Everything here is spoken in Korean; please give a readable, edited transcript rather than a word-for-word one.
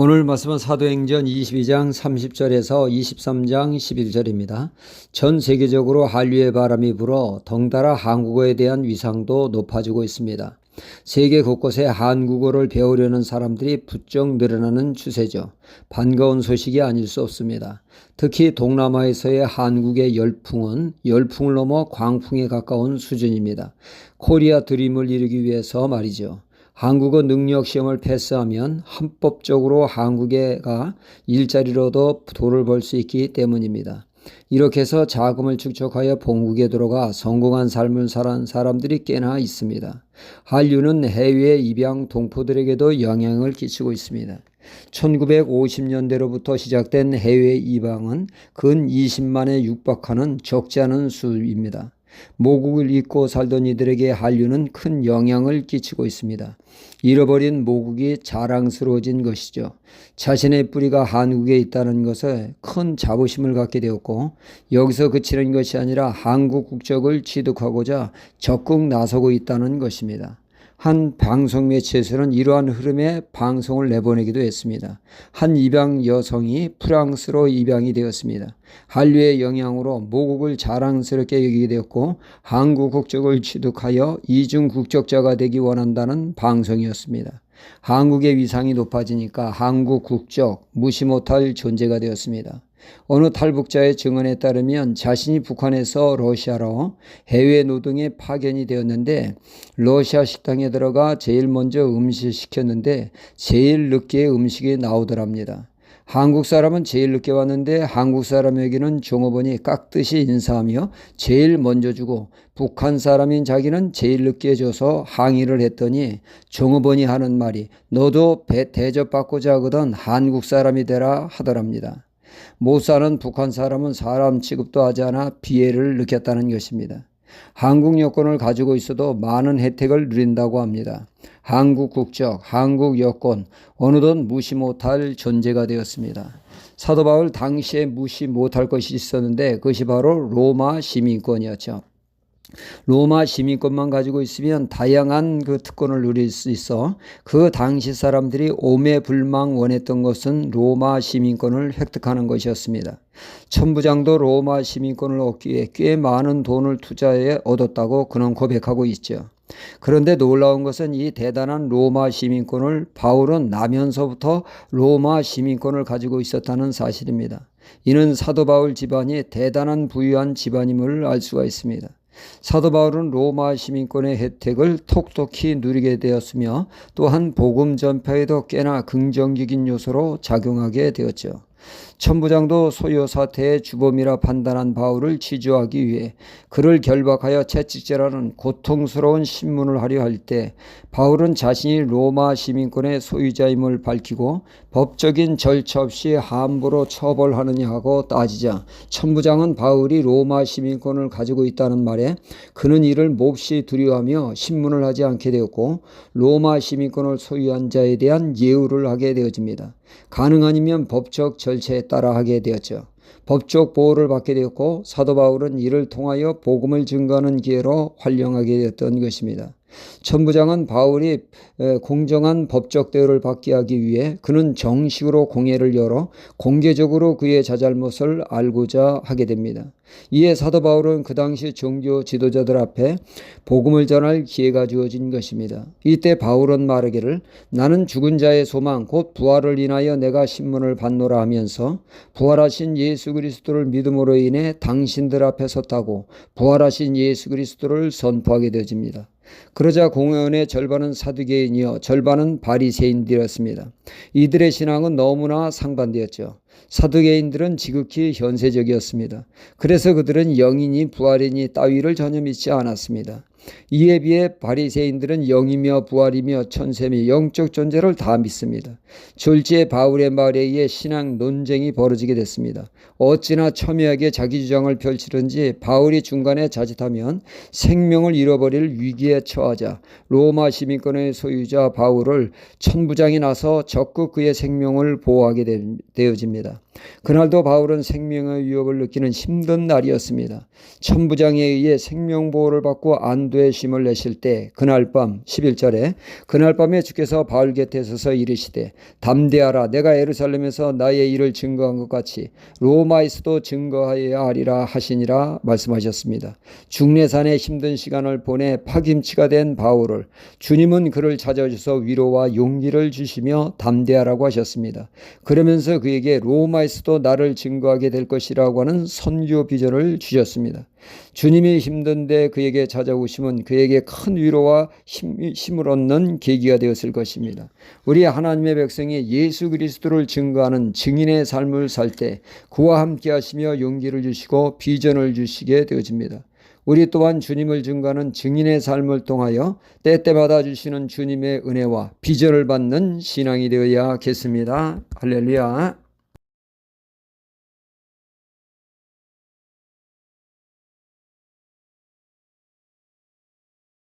오늘 말씀은 사도행전 22장 30절에서 23장 11절입니다. 전 세계적으로 한류의 바람이 불어 덩달아 한국어에 대한 위상도 높아지고 있습니다. 세계 곳곳에 한국어를 배우려는 사람들이 부쩍 늘어나는 추세죠. 반가운 소식이 아닐 수 없습니다. 특히 동남아에서의 한국의 열풍은 열풍을 넘어 광풍에 가까운 수준입니다. 코리아 드림을 이루기 위해서 말이죠. 한국어 능력 시험을 패스하면 합법적으로 한국에가 일자리로도 돈을 벌 수 있기 때문입니다. 이렇게 해서 자금을 축적하여 본국에 들어가 성공한 삶을 살아온 사람들이 꽤나 있습니다. 한류는 해외 입양 동포들에게도 영향을 끼치고 있습니다. 1950년대로부터 시작된 해외 입양은 근 20만에 육박하는 적지 않은 수입니다. 모국을 잊고 살던 이들에게 한류는 큰 영향을 끼치고 있습니다. 잃어버린 모국이 자랑스러워진 것이죠. 자신의 뿌리가 한국에 있다는 것에 큰 자부심을 갖게 되었고, 여기서 그치는 것이 아니라 한국 국적을 취득하고자 적극 나서고 있다는 것입니다. 한 방송 매체에서는 이러한 흐름에 방송을 내보내기도 했습니다. 한 입양 여성이 프랑스로 입양이 되었습니다. 한류의 영향으로 모국을 자랑스럽게 여기게 되었고 한국 국적을 취득하여 이중 국적자가 되기 원한다는 방송이었습니다. 한국의 위상이 높아지니까 한국 국적 무시 못할 존재가 되었습니다. 어느 탈북자의 증언에 따르면 자신이 북한에서 러시아로 해외 노동에 파견이 되었는데 러시아 식당에 들어가 제일 먼저 음식을 시켰는데 제일 늦게 음식이 나오더랍니다. 한국 사람은 제일 늦게 왔는데 한국 사람에게는 종업원이 깍듯이 인사하며 제일 먼저 주고 북한 사람인 자기는 제일 늦게 줘서 항의를 했더니 종업원이 하는 말이 너도 대접받고자 하거든 한국 사람이 되라 하더랍니다. 못 사는 북한 사람은 사람 취급도 하지 않아 피해를 느꼈다는 것입니다. 한국 여권을 가지고 있어도 많은 혜택을 누린다고 합니다. 한국 국적, 한국 여권, 어느덧 무시 못할 존재가 되었습니다. 사도 바울 당시에 무시 못할 것이 있었는데 그것이 바로 로마 시민권이었죠. 로마 시민권만 가지고 있으면 다양한 그 특권을 누릴 수 있어 그 당시 사람들이 오매불망 원했던 것은 로마 시민권을 획득하는 것이었습니다. 천부장도 로마 시민권을 얻기에 꽤 많은 돈을 투자해 얻었다고 그는 고백하고 있죠. 그런데 놀라운 것은 이 대단한 로마 시민권을 바울은 나면서부터 로마 시민권을 가지고 있었다는 사실입니다. 이는 사도 바울 집안이 대단한 부유한 집안임을 알 수가 있습니다. 사도 바울은 로마 시민권의 혜택을 톡톡히 누리게 되었으며 또한 복음 전파에도 꽤나 긍정적인 요소로 작용하게 되었죠. 천부장도 소요 사태의 주범이라 판단한 바울을 치조하기 위해 그를 결박하여 채찍질하는 고통스러운 신문을 하려 할 때 바울은 자신이 로마 시민권의 소유자임을 밝히고 법적인 절차 없이 함부로 처벌하느냐 하고 따지자 천부장은 바울이 로마 시민권을 가지고 있다는 말에 그는 이를 몹시 두려워하며 신문을 하지 않게 되었고 로마 시민권을 소유한 자에 대한 예우를 하게 되어집니다. 가능 아니면 법적 절차에 따라 하게 되었죠. 법적 보호를 받게 되었고 사도 바울은 이를 통하여 복음을 증거하는 기회로 활용하게 되었던 것입니다. 천부장은 바울이 공정한 법적 대우를 받게 하기 위해 그는 정식으로 공회를 열어 공개적으로 그의 자잘못을 알고자 하게 됩니다. 이에 사도 바울은 그 당시 종교 지도자들 앞에 복음을 전할 기회가 주어진 것입니다. 이때 바울은 말하기를 나는 죽은 자의 소망 곧 부활을 인하여 내가 신문을 받노라 하면서 부활하신 예수 그리스도를 믿음으로 인해 당신들 앞에 섰다고 부활하신 예수 그리스도를 선포하게 되어집니다. 그러자 공회원의 절반은 사두개인이요 절반은 바리새인들이었습니다. 이들의 신앙은 너무나 상반되었죠. 사두개인들은 지극히 현세적이었습니다. 그래서 그들은 영이니 부활이니 따위를 전혀 믿지 않았습니다. 이에 비해 바리새인들은 영이며 부활이며 천세며 영적 존재를 다 믿습니다. 졸지에 바울의 말에 의해 신앙 논쟁이 벌어지게 됐습니다. 어찌나 첨예하게 자기 주장을 펼치든지 바울이 중간에 자칫하면 생명을 잃어버릴 위기에 처하자 로마 시민권의 소유자 바울을 천부장이 나서 적극 그의 생명을 보호하게 되어집니다. 그날도 바울은 생명의 위협을 느끼는 힘든 날이었습니다. 천부장에 의해 생명보호를 받고 안도의 쉼을 내실 때 그날 밤 11절에 그날 밤에 주께서 바울 곁에 서서 이르시되 담대하라 내가 예루살렘에서 나의 일을 증거한 것 같이 로마에서도 증거하여야 하리라 하시니라 말씀하셨습니다. 중내산에 힘든 시간을 보내 파김치가 된 바울을 주님은 그를 찾아주셔서 위로와 용기를 주시며 담대하라고 하셨습니다. 그러면서 그에게 로마에서도 나를 증거하게 될 것이라고 하는 선교 비전을 주셨습니다. 주님이 힘든데 그에게 찾아오심은 그에게 큰 위로와 힘을 얻는 계기가 되었을 것입니다. 우리 하나님의 백성이 예수 그리스도를 증거하는 증인의 삶을 살 때 그와 함께 하시며 용기를 주시고 비전을 주시게 되어집니다. 우리 또한 주님을 증거하는 증인의 삶을 통하여 때때마다 주시는 주님의 은혜와 비전을 받는 신앙이 되어야겠습니다. 할렐루야.